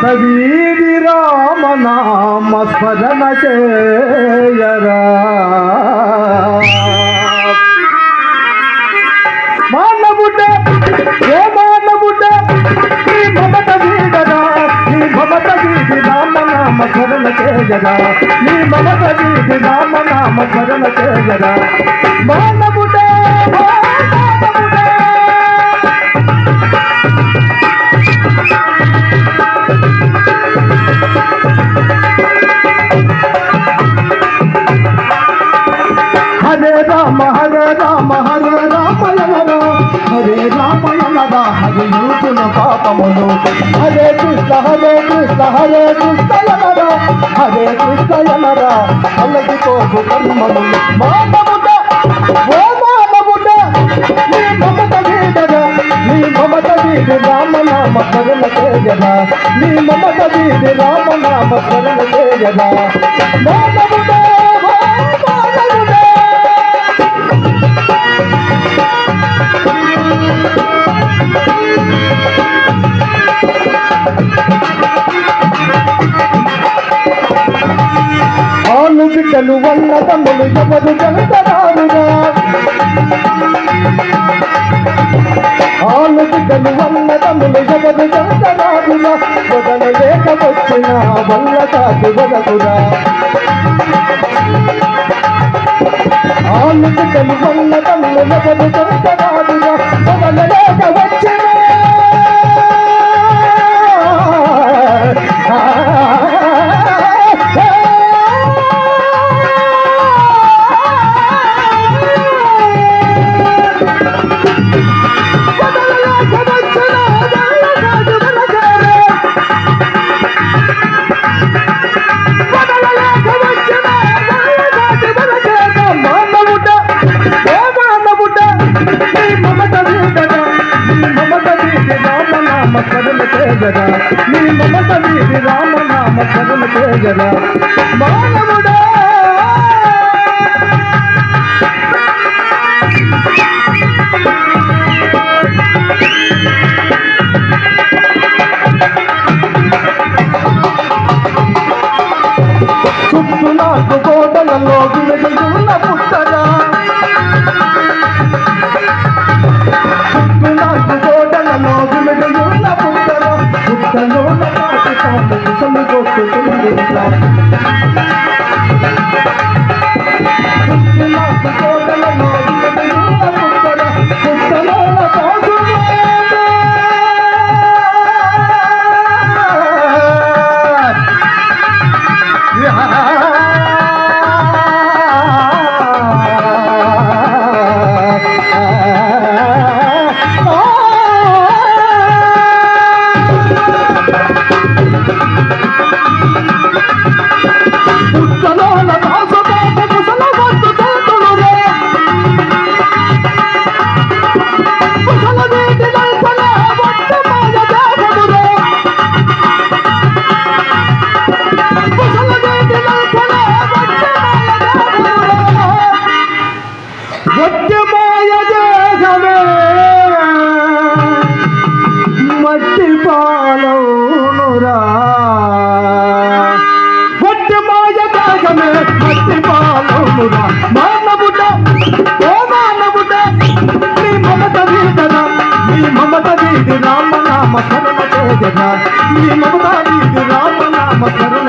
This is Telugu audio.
మమత వీడి రామనామ స్మరణ చేయరా మానవుడే ఏ మానవుడే నీ మమత వీడరా నీ మమత వీడి రామనామ స్మరణ చేయరా నీ మమత వీడి రామనామ స్మరణ చేయరా మానవుడే హరే రామ హరే రామ హరే రామయనరా హరే రామయనరా హరి యూతుల పాపములు హరే కృష్ణ హరే కృష్ణ హరే కృష్ణయనరా హరే కృష్ణయనరా అలగిపోకు కర్మలు మానవుడ ఓ మానవుడ నీ మమత వీడరా నీ మమత వీడి రామనామ స్మరణ చేయరా నీ మమత వీడి రామనామ స్మరణ చేయరా మానవుడ ఆలు బిడ్డలు వల్ల తమ్ములు ఎవరు జనతరారుగా ఆలు బిడ్డలు వల్ల తమ్ములు ఎవరు జనతరారుగా వదలలేక వచ్చిన వల్ల కాదు వదకురా ఆలు బిడ్డలు వల్ల తమ్ములు ఎవరు జనతరారుగా వదలలేక వచ్చిన నీ మమత వీడి రామనామ స్మరణ చేయరా మానవుడా చుట్టూ నాకు కోటలలో విలుగున్న పుట్టరా చుట్టూ నాకు కోటలలో విలుగున్న పుట్టరా పుట్టలో ముసలి కొట్టుకుంది నాకు కోటలలో విలుగున్న పుట్టరా పుట్టలో మట్టి పాలవునురా వట్టి మాయ దేశమే మట్టి పాలవునురా మానవుడ ఓ మానవుడ నీ మమత వీడరా నీ మమత వీడి రామనామ స్మరణ చేయరా నీ మమత వీడి రామనామ స్మరణ